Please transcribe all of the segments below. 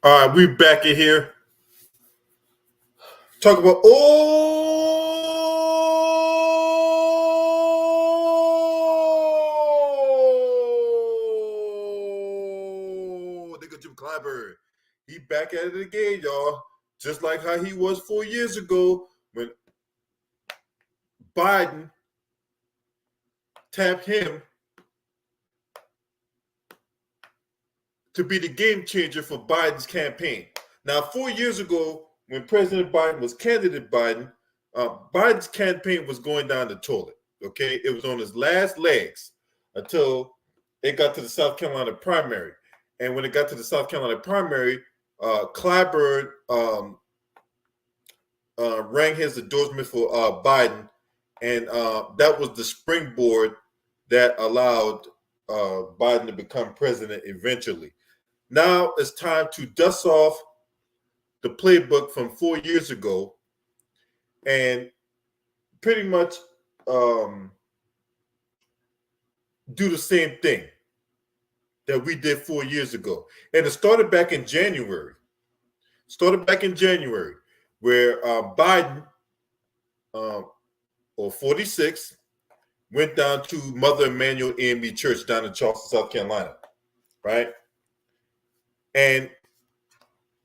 All right, we back in here. Talk about nigga Jim Clyburn. He back at it again, y'all. Just like how he was 4 years ago when Biden tapped him to be the game changer for Biden's campaign. Now, 4 years ago, when President Biden was candidate Biden, Biden's campaign was going down the toilet. Okay, it was on his last legs until it got to the South Carolina primary. And when it got to the South Carolina primary, Clyburn rang his endorsement for Biden, and that was the springboard that allowed Biden to become president eventually. Now it's time to dust off the playbook from 4 years ago and pretty much do the same thing that we did 4 years ago. And it started back in January. Where Biden, or 46, went down to Mother Emanuel AME Church down in Charleston, South Carolina, right? And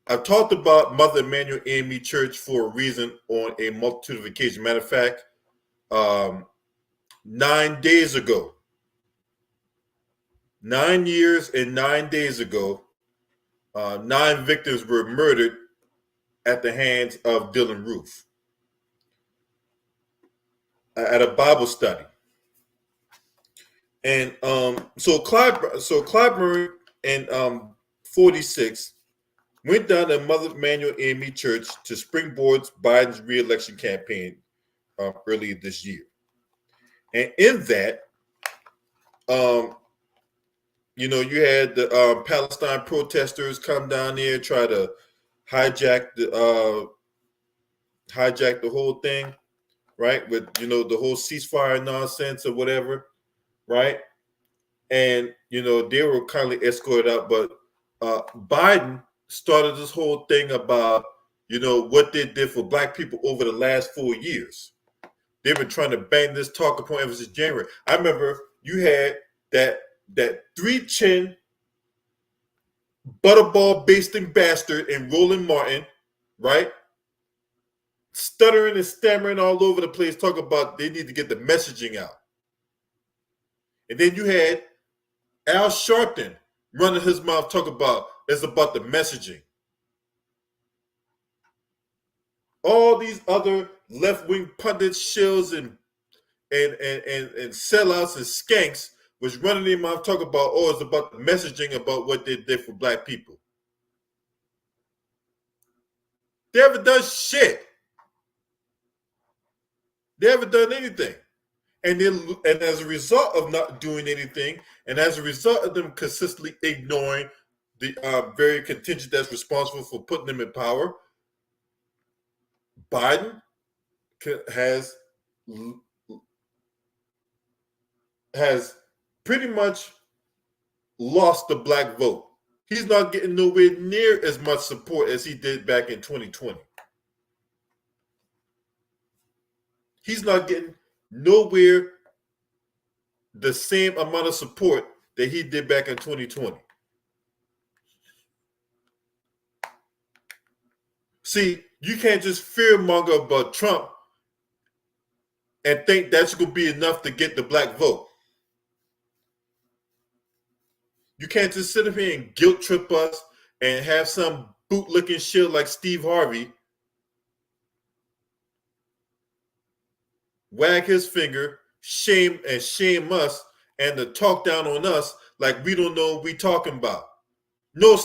I've talked about Mother Emanuel AME Church for a reason on a multitude of occasions. Matter of fact, 9 days ago, 9 years and 9 days ago, 9 victims were murdered at the hands of Dylan Roof at a Bible study. And so Clyburn and 46 went down to Mother Emanuel AME Church to springboard Biden's re-election campaign earlier this year. And in that, you had the Palestine protesters come down there, try to hijack the whole thing, right? With the whole ceasefire nonsense or whatever, right? And they were kindly escorted out, but Biden started this whole thing about what they did for Black people over the last 4 years. They've been trying to bang this talking point ever since January. I remember you had that 3-chin butterball basting bastard in Roland Martin, right? Stuttering and stammering all over the place, talking about they need to get the messaging out. And then you had Al Sharpton running his mouth, talking about it's about the messaging. All these other left-wing pundits, shills, and sellouts and skanks was running their mouth, talking about, it's about the messaging about what they did for Black people. They haven't done shit. They haven't done anything. And as a result of not doing anything, and as a result of them consistently ignoring the very contingent that's responsible for putting them in power, Biden has pretty much lost the Black vote. He's not getting nowhere near as much support as he did back in 2020. He's not getting nowhere the same amount of support that he did back in 2020. See, you can't just fearmonger about Trump and think that's going to be enough to get the Black vote. You can't just sit up here and guilt trip us and have some bootlicking shit like Steve Harvey wag his finger, shame us, and to talk down on us like we don't know what we talking about. No,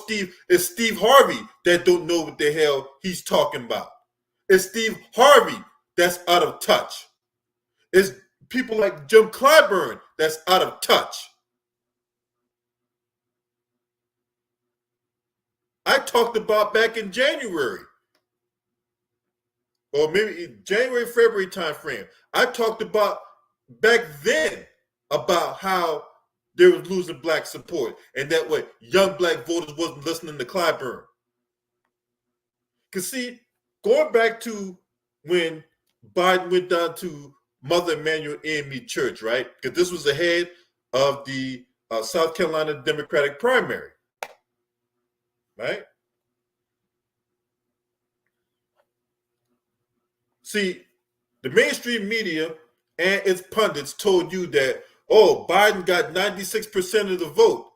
it's Steve Harvey that don't know what the hell he's talking about. It's Steve Harvey that's out of touch. It's people like Jim Clyburn that's out of touch. I talked about back in January, or maybe January, February timeframe. I talked about back then about how they were losing Black support, and that way young Black voters wasn't listening to Clyburn. Because see, going back to when Biden went down to Mother Emanuel AME Church, right? Because this was ahead of the South Carolina Democratic primary, right? See, the mainstream media and its pundits told you that, oh, Biden got 96% of the vote.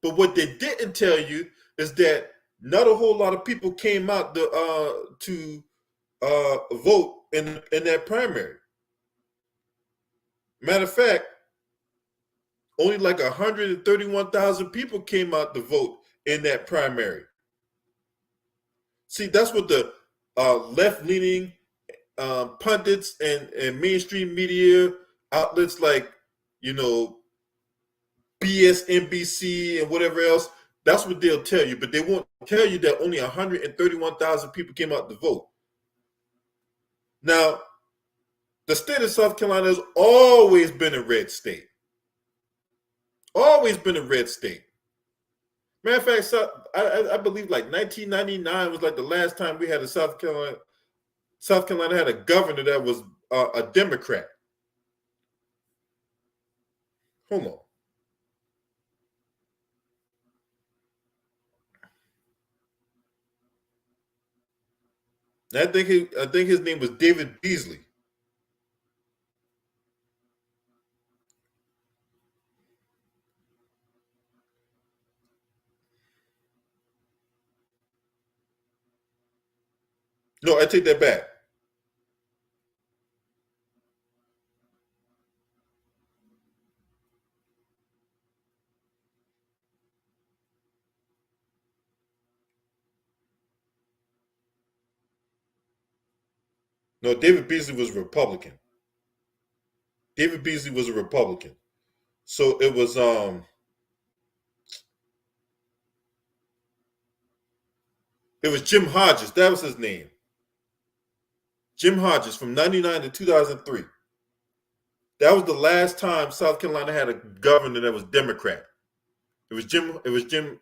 But what they didn't tell you is that not a whole lot of people came out to vote in that primary. Matter of fact, only like 131,000 people came out to vote in that primary. See, that's what the left-leaning pundits and mainstream media outlets like, you know, BS, NBC, and whatever else, that's what they'll tell you. But they won't tell you that only 131,000 people came out to vote. Now, the state of South Carolina has always been a red state. Always been a red state. Matter of fact, I believe like 1999 was like the last time we had a South Carolina had a governor that was a Democrat. Hold on. I think his name was David Beasley. No, I take that back. No, David Beasley was a Republican. David Beasley was a Republican. So it was Jim Hodges. That was his name. Jim Hodges from 99 to 2003. That was the last time South Carolina had a governor that was Democrat. It was Jim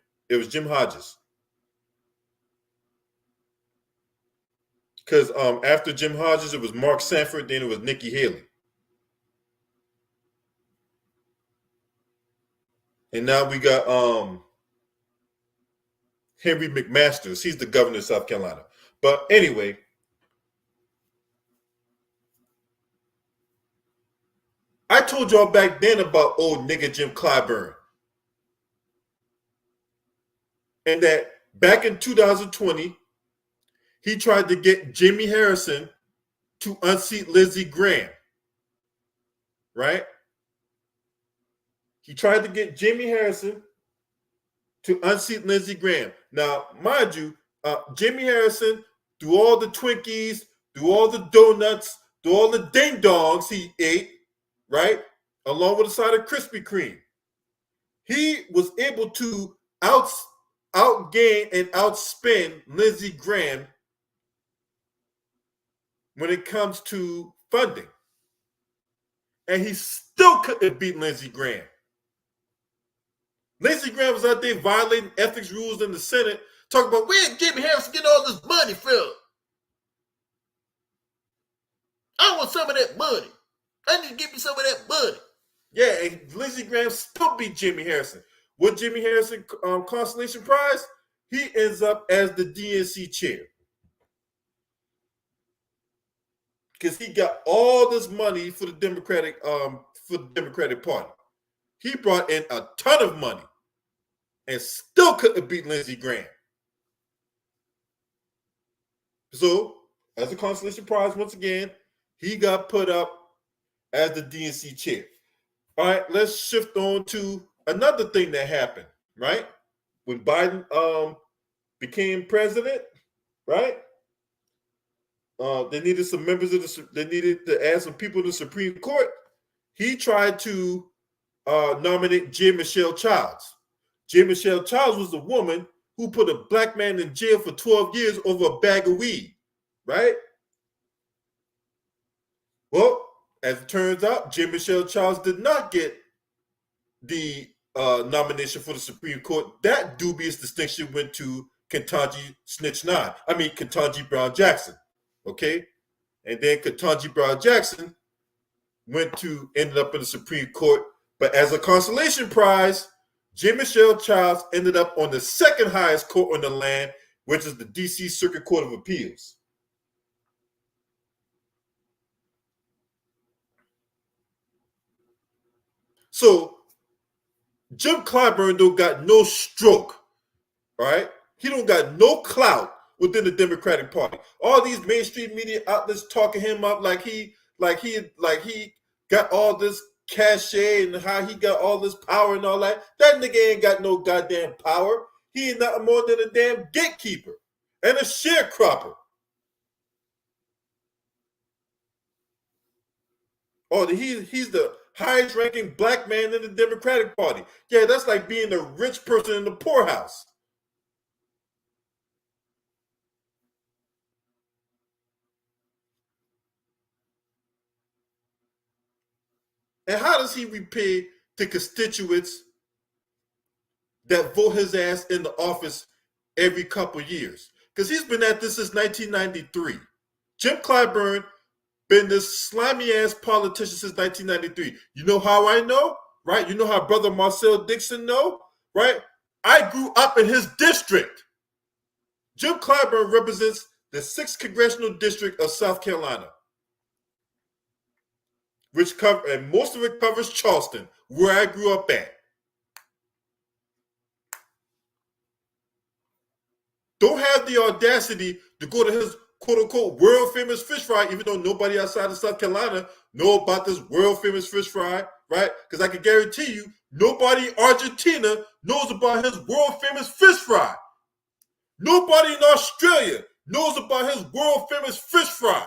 Hodges. Because after Jim Hodges, it was Mark Sanford, then it was Nikki Haley. And now we got Henry McMaster. He's the governor of South Carolina. But anyway, I told y'all back then about old nigga Jim Clyburn. And that back in 2020, he tried to get Jimmy Harrison to unseat Lindsey Graham. Right? He tried to get Jimmy Harrison to unseat Lindsey Graham. Now, mind you, Jimmy Harrison, through all the Twinkies, through all the donuts, through all the ding dongs he ate, right, along with a side of Krispy Kreme, he was able to outgain and outspend Lindsey Graham when it comes to funding. And he still couldn't beat Lindsey Graham. Lindsey Graham was out there violating ethics rules in the Senate, talking about where Jimmy Harrison get all this money from. I want some of that money. I need to give me some of that money. Yeah, and Lindsey Graham still beat Jimmy Harrison. What Jimmy Harrison consolation prize? He ends up as the DNC chair. Because he got all this money for the Democratic Party. He brought in a ton of money and still couldn't beat Lindsey Graham. So, as a consolation prize, once again, he got put up as the DNC chair. All right, let's shift on to another thing that happened, right? When Biden became president, right? They needed some members of they needed to add some people to the Supreme Court. He tried to nominate J. Michelle Childs. J. Michelle Childs was a woman who put a black man in jail for 12 years over a bag of weed, right? Well, as it turns out, J. Michelle Childs did not get the nomination for the Supreme Court. That dubious distinction went to Ketanji Snitch Nine. I mean Ketanji Brown Jackson. Okay, and then Ketanji Brown Jackson ended up in the Supreme Court, but as a consolation prize, Jim Michelle Childs ended up on the second highest court on the land, which is the D.C. Circuit Court of Appeals. So Jim Clyburn though got no stroke, right? He don't got no clout within the Democratic Party. All these mainstream media outlets talking him up like he got all this cachet and how he got all this power and all that. That nigga ain't got no goddamn power. He ain't nothing more than a damn gatekeeper and a sharecropper. Oh, he's the highest ranking black man in the Democratic Party. Yeah, that's like being a rich person in the poorhouse. And how does he repay the constituents that vote his ass in the office every couple years? Because he's been at this since 1993. Jim Clyburn been this slimy ass politician since 1993. You know how I know, right? You know how brother Marcel Dixon know, right? I grew up in his district. Jim Clyburn represents the 6th congressional district of South Carolina, and most of it covers Charleston, where I grew up at. Don't have the audacity to go to his quote unquote world famous fish fry, even though nobody outside of South Carolina know about this world famous fish fry, right? Because I can guarantee you, nobody in Argentina knows about his world famous fish fry. Nobody in Australia knows about his world famous fish fry.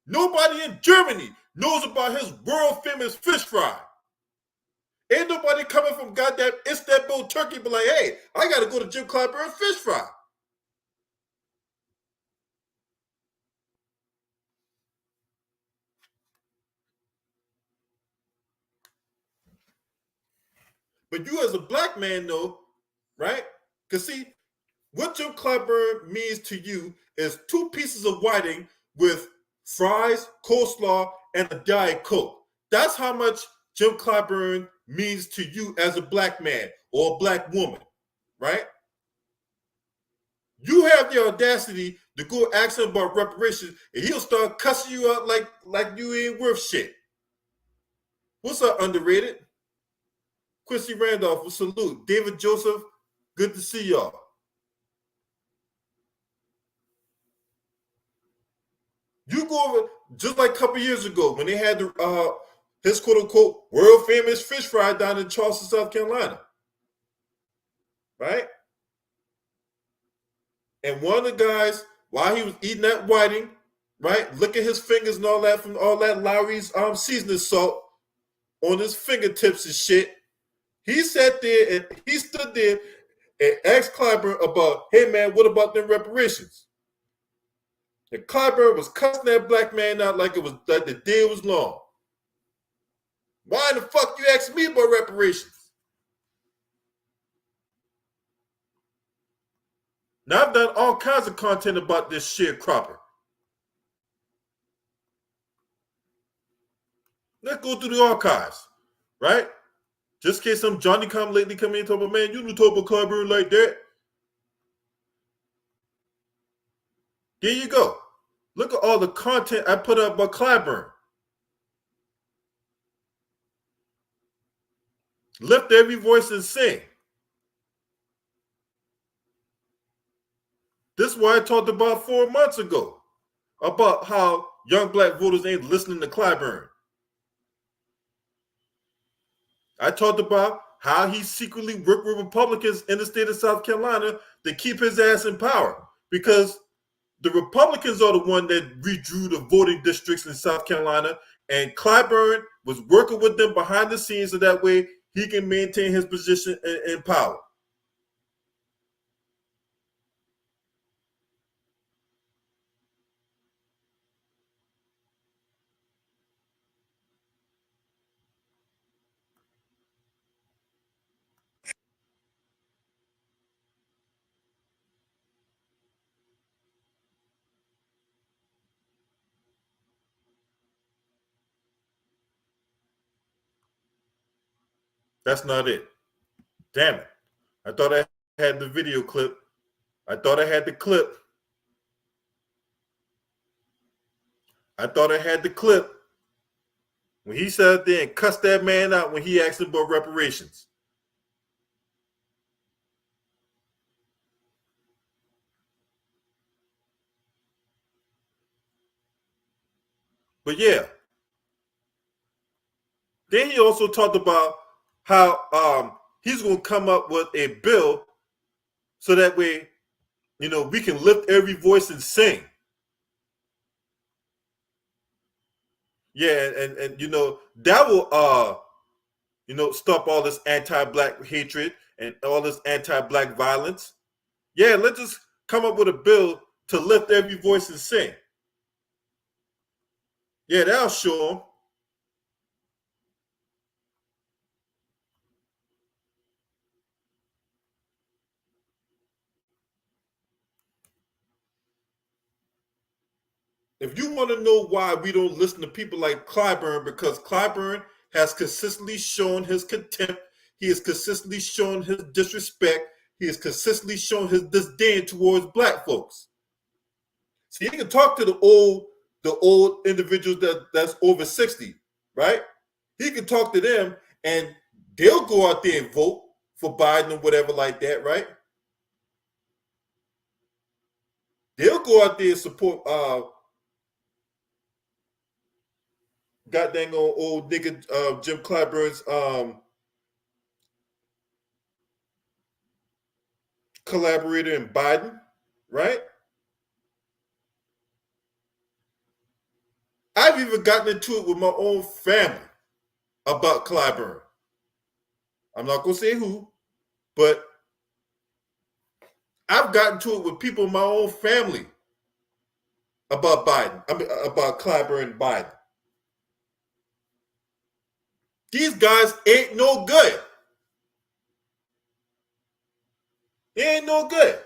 Nobody in Germany knows about his world famous fish fry. Ain't nobody coming from goddamn Istanbul, Turkey, but like, hey, I gotta go to Jim Clyburn fish fry. But you as a black man know, right? Because see, what Jim Clyburn means to you is 2 pieces of whiting with fries, coleslaw, and a Diet Coke. That's how much Jim Clyburn means to you as a black man or a black woman, right? You have the audacity to go ask him about reparations, and he'll start cussing you out like you ain't worth shit. What's up, underrated? Quincy Randolph, salute. David Joseph, good to see y'all. You go over just like a couple years ago when they had his quote unquote world famous fish fry down in Charleston, South Carolina, right? And one of the guys, while he was eating that whiting, right, licking his fingers and all that from all that Lowry's seasoning salt on his fingertips and shit, he sat there and he stood there and asked Clyburn about, hey man, what about them reparations? And Clyburn was cussing that black man out like it was like the day was long. Why the fuck you asking me about reparations? Now I've done all kinds of content about this sharecropper. Let's go through the archives, right? Just in case some Johnny come lately come in and talk about, man, you don't talk about Clyburn like that. There you go. Look at all the content I put up about Clyburn. Lift every voice and sing. This is what I talked about 4 months ago about how young black voters ain't listening to Clyburn. I talked about how he secretly worked with Republicans in the state of South Carolina to keep his ass in power because the Republicans are the one that redrew the voting districts in South Carolina, and Clyburn was working with them behind the scenes so that way he can maintain his position in power. That's not it. Damn it. I thought I had the video clip. I thought I had the clip. I thought I had the clip when he sat there and cussed that man out when he asked him about reparations. But yeah, then he also talked about how he's going to come up with a bill so that way, we can lift every voice and sing. Yeah, and that will stop all this anti-black hatred and all this anti-black violence. Yeah, let's just come up with a bill to lift every voice and sing. Yeah, that'll show them. If you want to know why we don't listen to people like Clyburn, because Clyburn has consistently shown his contempt, he has consistently shown his disrespect, he has consistently shown his disdain towards black folks. See, he can talk to the old individuals that's over 60, right? He can talk to them and they'll go out there and vote for Biden or whatever like that, right? They'll go out there and support goddamn old nigga Jim Clyburn's collaborator in Biden, right? I've even gotten into it with my own family about Clyburn. I'm not gonna say who, but I've gotten to it with people in my own family about Biden. I mean, about Clyburn and Biden. These guys ain't no good. They ain't no good.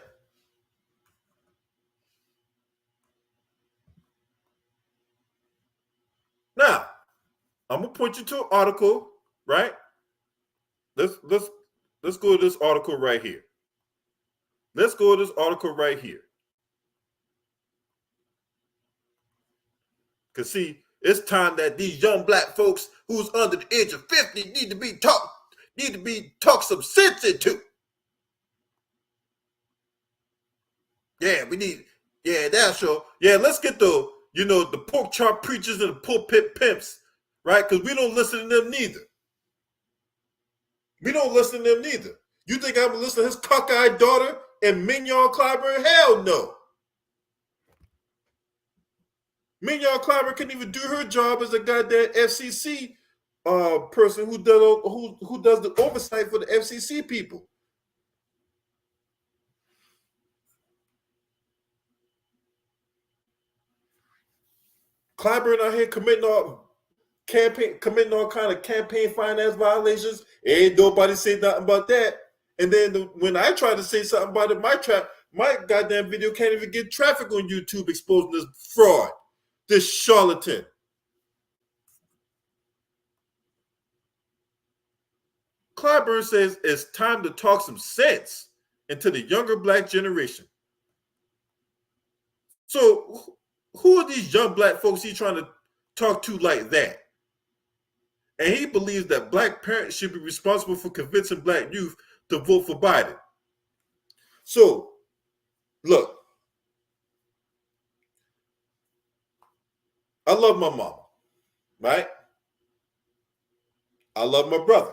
Now, I'm gonna point you to an article, right? Let's go to this article right here. Let's go to this article right here. Cause see, it's time that these young black folks who's under the age of 50 need to be taught some sense into. Yeah, we need. Yeah, that's sure. Yeah, let's get the pork chop preachers and the pulpit pimps, right? Because we don't listen to them neither. We don't listen to them neither. You think I'm gonna listen to his cockeyed daughter and Mignon Clyburn? Hell no. Mignon Clyburn couldn't even do her job as a goddamn FCC person who does the oversight for the FCC people. Clyburn out here committing all kind of campaign finance violations. Ain't nobody say nothing about that. And then when I try to say something about it, my goddamn video can't even get traffic on YouTube exposing this fraud, this charlatan. Clyburn says it's time to talk some sense into the younger black generation. So who are these young black folks he's trying to talk to like that? And he believes that black parents should be responsible for convincing black youth to vote for Biden. So, look, I love my mom, right? I love my brother.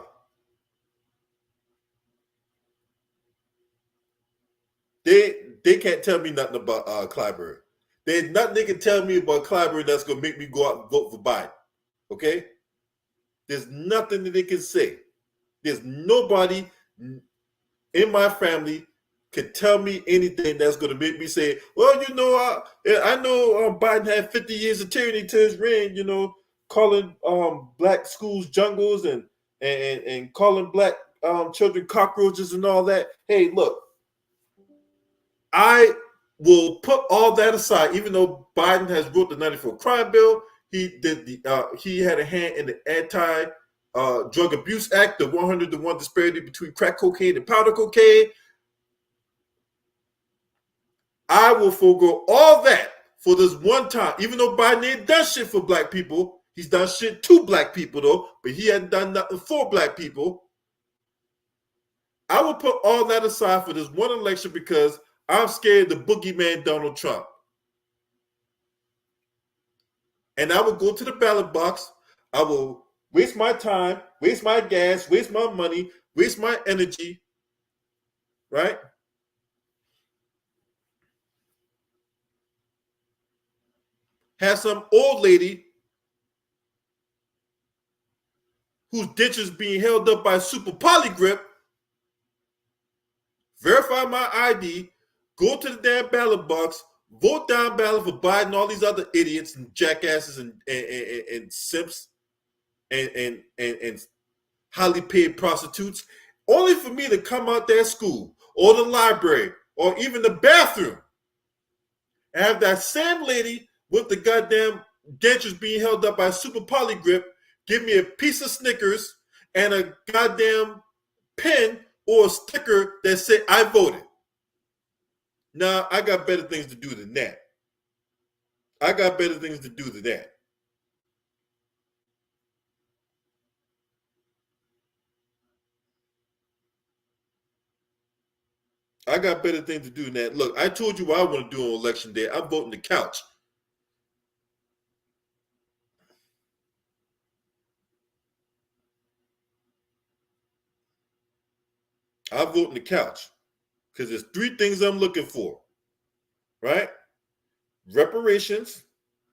They can't tell me nothing about Clyburn. There's nothing they can tell me about Clyburn that's gonna make me go out and vote for Biden. Okay? There's nothing that they can say. There's nobody in my family can tell me anything that's going to make me say, well, I know Biden had 50 years of tyranny to his reign, calling black schools jungles and calling black children cockroaches and all that. Hey, look, I will put all that aside, even though Biden has wrote the 94 crime bill. He had a hand in the Drug Abuse Act, the 100-to-1 disparity between crack cocaine and powder cocaine. I will forego all that for this one time. Even though Biden ain't done shit for black people, he's done shit to black people though, but he hadn't done nothing for black people. I will put all that aside for this one election because I'm scared of the boogeyman Donald Trump. And I will go to the ballot box. I will waste my time, waste my gas, waste my money, waste my energy, right? Have some old lady whose dentures being held up by super polygrip, verify my ID, go to the damn ballot box, vote down ballot for Biden, all these other idiots and jackasses and simps and highly paid prostitutes, only for me to come out that school or the library or even the bathroom and have that same lady with the goddamn dentures being held up by super polygrip give me a piece of Snickers and a goddamn pen or a sticker that say I voted. Now, I got better things to do than that. I got better things to do than that. I got better things to do than that. Look, I told you what I want to do on election day. I'm voting the couch. I'm voting the couch because there's three things I'm looking for, right? Reparations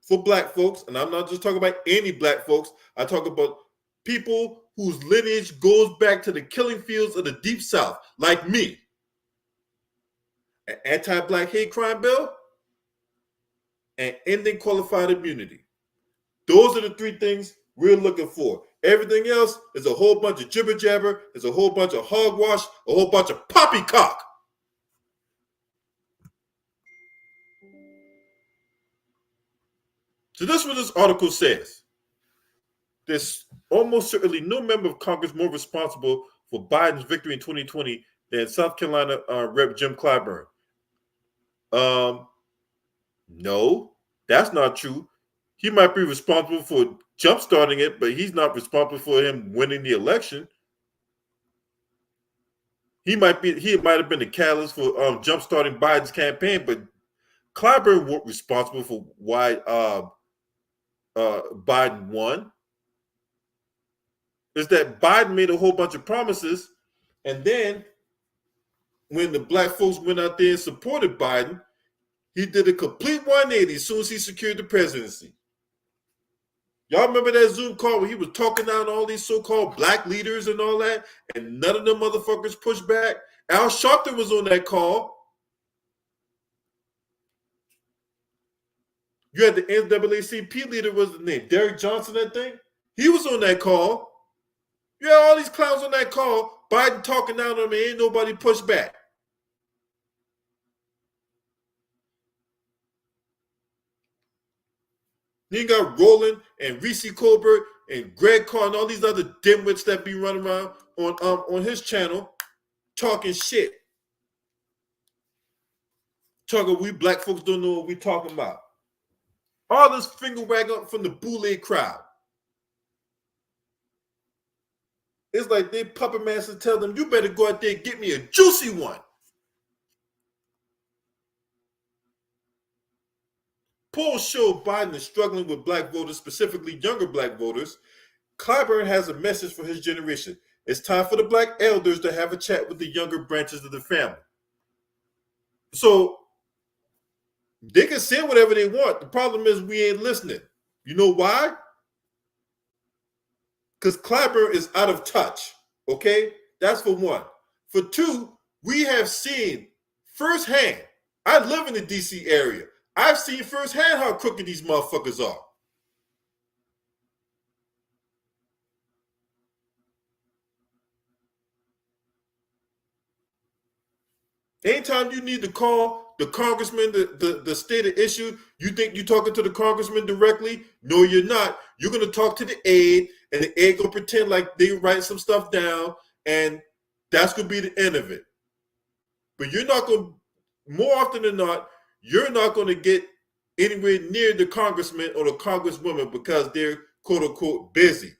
for black folks, and I'm not just talking about any black folks. I talk about people whose lineage goes back to the killing fields of the Deep South, like me. An anti-black hate crime bill, and ending qualified immunity. Those are the three things we're looking for. Everything else is a whole bunch of jibber jabber, is a whole bunch of hogwash, a whole bunch of poppycock. So this is what this article says. There's almost certainly no member of Congress more responsible for Biden's victory in 2020 than South Carolina Rep. Jim Clyburn. No, that's not true. He might be responsible for jumpstarting it, but he's not responsible for him winning the election. He might have been the catalyst for jumpstarting Biden's campaign, but Clyburn wasn't responsible for why Biden won. Is that Biden made a whole bunch of promises, and then when the black folks went out there and supported Biden, he did a complete 180 as soon as he secured the presidency. Y'all remember that Zoom call where he was talking down all these so-called black leaders and all that, and none of them motherfuckers pushed back? Al Sharpton was on that call. You had the NAACP leader, was the name Derek Johnson, I think. He was on that call. You had all these clowns on that call. Biden talking down on them, and ain't nobody pushed back. Then you got Roland and Reese Colbert and Greg Carr and all these other dimwits that be running around on his channel talking shit. Talking we black folks don't know what we talking about. All this finger wagging from the boule crowd. It's like they puppet masters tell them, you better go out there and get me a juicy one. Polls show Biden is struggling with black voters, specifically younger black voters. Clyburn has a message for his generation. It's time for the black elders to have a chat with the younger branches of the family. So they can say whatever they want. The problem is we ain't listening. You know why? Because Clyburn is out of touch. Okay? That's for one. For two, we have seen firsthand. I live in the DC area. I've seen firsthand how crooked these motherfuckers are. Anytime you need to call the congressman the state of issue, you think you're talking to the congressman directly? No, you're not. You're going to talk to the aide, and the A gonna pretend like they write some stuff down, and that's gonna be the end of it. But you're not gonna, more often than not, you're not gonna get anywhere near the congressman or the congresswoman because they're quote unquote busy.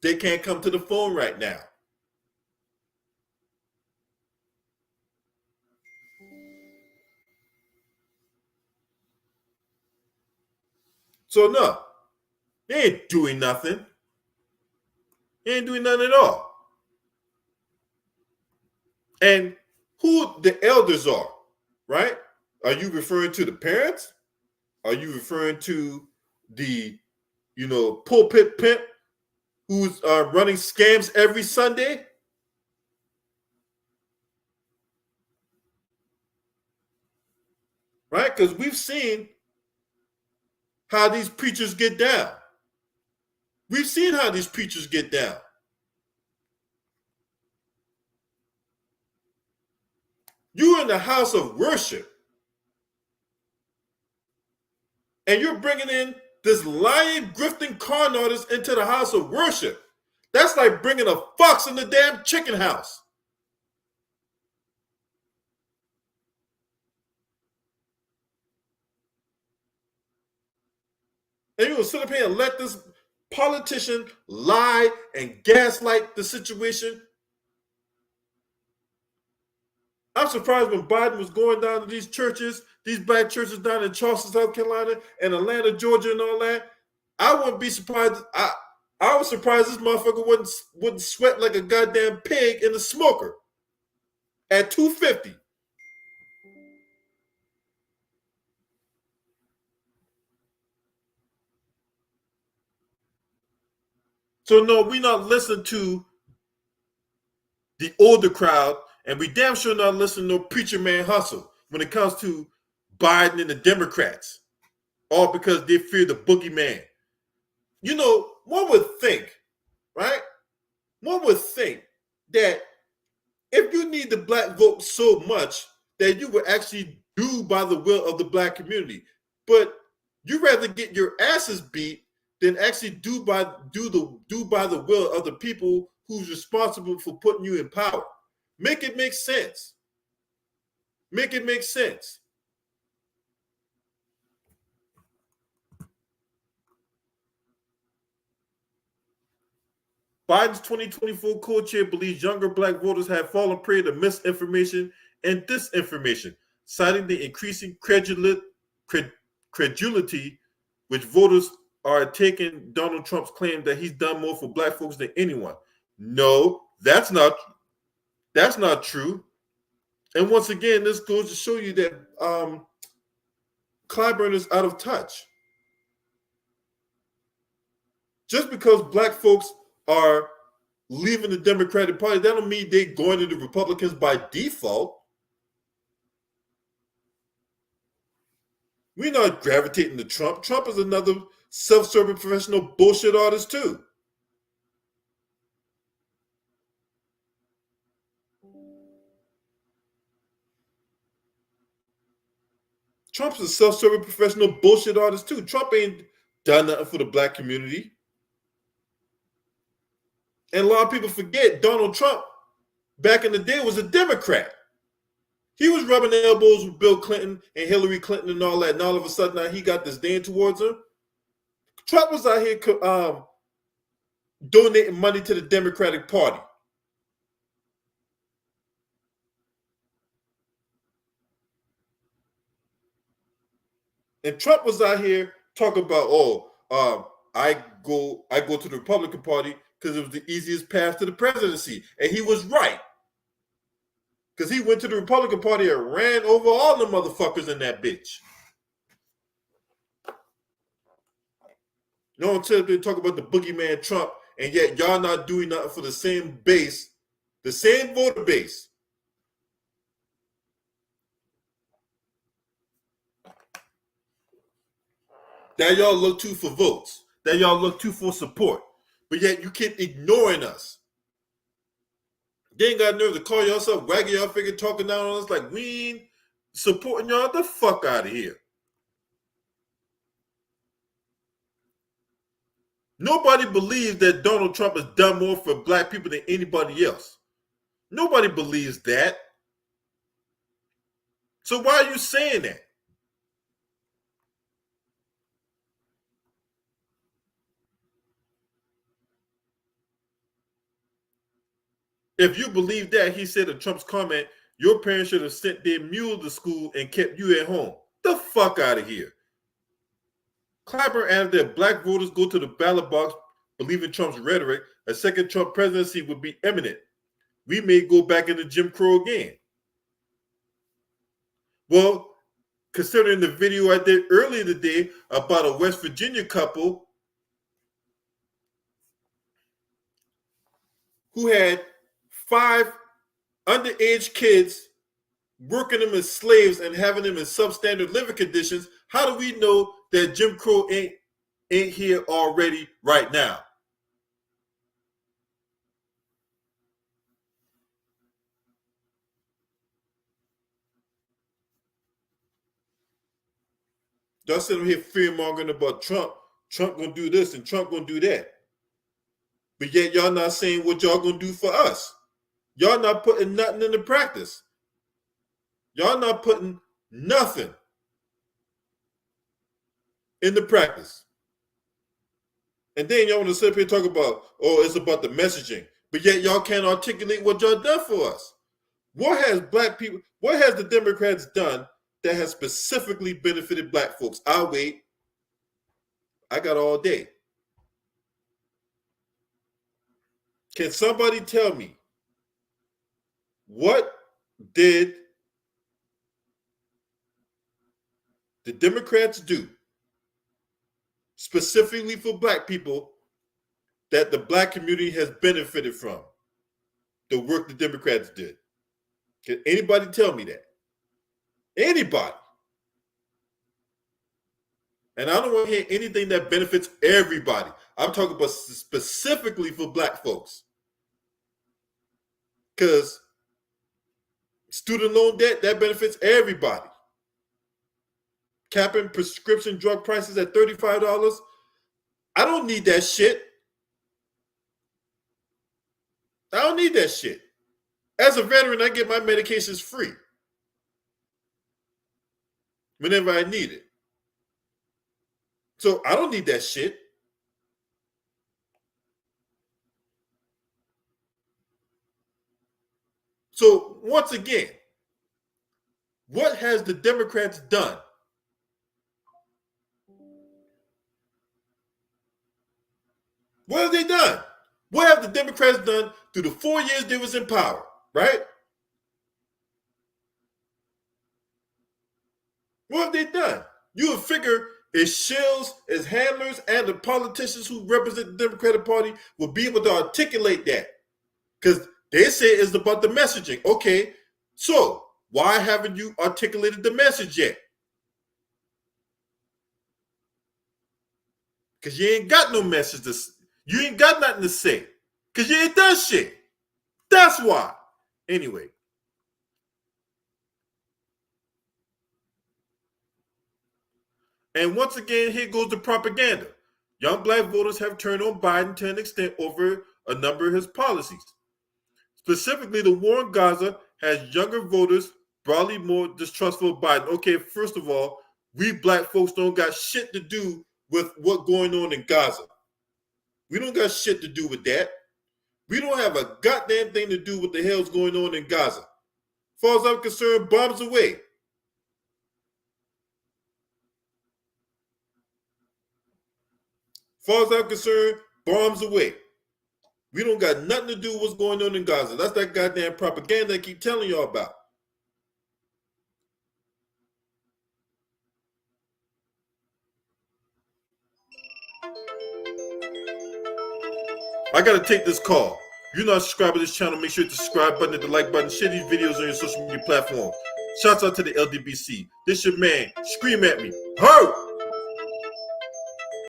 They can't come to the phone right now. So no, they ain't doing nothing. They ain't doing nothing at all. And who the elders are, right? Are you referring to the parents? Are you referring to the, pulpit pimp who's running scams every Sunday? Right? Because we've seen how these preachers get down. We've seen how these preachers get down. You're in the house of worship, and you're bringing in this lying, grifting con artist into the house of worship. That's like bringing a fox in the damn chicken house. And you're going to sit up here and let this politician lie and gaslight the situation. I'm surprised when Biden was going down to these churches, these black churches down in Charleston, South Carolina, and Atlanta, Georgia, and all that. I wouldn't be surprised. I was surprised this motherfucker wouldn't sweat like a goddamn pig in the smoker at 250. So no, we not listening to the older crowd, and we damn sure not listening to no preacher man hustle when it comes to Biden and the Democrats, all because they fear the boogeyman. One would think, right? One would think that if you need the black vote so much that you would actually do by the will of the black community, but you rather get your asses beat than actually do by the will of the people who's responsible for putting you in power. Make it make sense. Make it make sense. Biden's 2024 co-chair believes younger black voters have fallen prey to misinformation and disinformation, citing the increasing credulity which voters are taking Donald Trump's claim that he's done more for black folks than anyone. No, that's not true. And once again, this goes to show you that Clyburn is out of touch. Just because black folks are leaving the Democratic Party, that don't mean they're going to the Republicans by default. We're not gravitating to Trump. Trump is another self-serving professional bullshit artist too. Trump's a self-serving professional bullshit artist too. Trump ain't done nothing for the black community. And a lot of people forget Donald Trump back in the day was a Democrat. He was rubbing elbows with Bill Clinton and Hillary Clinton and all that. And all of a sudden now he got disdain towards him. Trump was out here donating money to the Democratic Party. And Trump was out here talking about, I go to the Republican Party because it was the easiest path to the presidency. And he was right. Because he went to the Republican Party and ran over all the motherfuckers in that bitch. No one until they talk about the boogeyman Trump, and yet y'all not doing nothing for the same base, the same voter base. That y'all look to for votes. That y'all look to for support. But yet you keep ignoring us. They ain't got nerve to call yourself wagging y'all finger, talking down on us like we ain't supporting y'all. The fuck out of here. Nobody believes that Donald Trump has done more for black people than anybody else. Nobody believes that. So why are you saying that? If you believe that, he said in Trump's comment, your parents should have sent their mule to school and kept you at home. The fuck out of here. Clyburn added that black voters go to the ballot box believing Trump's rhetoric, a second Trump presidency would be imminent. We may go back into Jim Crow again. Well, considering the video I did earlier today about a West Virginia couple who had 5 underage kids, working them as slaves and having them in substandard living conditions, how do we know that Jim Crow ain't here already right now? Y'all sitting here fear-mongering about Trump. Trump gonna do this and Trump gonna do that. But yet y'all not saying what y'all gonna do for us. Y'all not putting nothing into practice. Y'all not putting nothing into practice. And then y'all want to sit up here and talk about, oh, it's about the messaging. But yet y'all can't articulate what y'all done for us. What has the Democrats done that has specifically benefited black folks? I'll wait. I got all day. Can somebody tell me what did the Democrats do specifically for black people that the black community has benefited from? The work the Democrats did. Can anybody tell me that? Anybody? And I don't want to hear anything that benefits everybody. I'm talking about specifically for black folks. Because student loan debt, that benefits everybody. Capping prescription drug prices at $35. I don't need that shit. I don't need that shit. As a veteran, I get my medications free whenever I need it. So I don't need that shit. So once again, what has the Democrats done? What have they done? What have the Democrats done through the 4 years they was in power, right? What have they done? You would figure as shills, as handlers, and the politicians who represent the Democratic Party will be able to articulate that. Because they say it's about the messaging. Okay, so why haven't you articulated the message yet? Because you ain't got no message you ain't got nothing to say. Because you ain't done shit. That's why. Anyway. And once again, here goes the propaganda. Young black voters have turned on Biden to an extent over a number of his policies. Specifically, the war in Gaza has younger voters broadly more distrustful of Biden. Okay, first of all, we black folks don't got shit to do with what's going on in Gaza. We don't got shit to do with that. We don't have a goddamn thing to do with the hell's going on in Gaza. As far as I'm concerned, bombs away. As far as I'm concerned, bombs away. We don't got nothing to do with what's going on in Gaza. That's that goddamn propaganda I keep telling y'all about. I gotta take this call. If you're not subscribed to this channel, make sure you hit the subscribe button, hit the like button, share these videos on your social media platforms. Shouts out to the LDBC. This your man. Scream at me. Ho!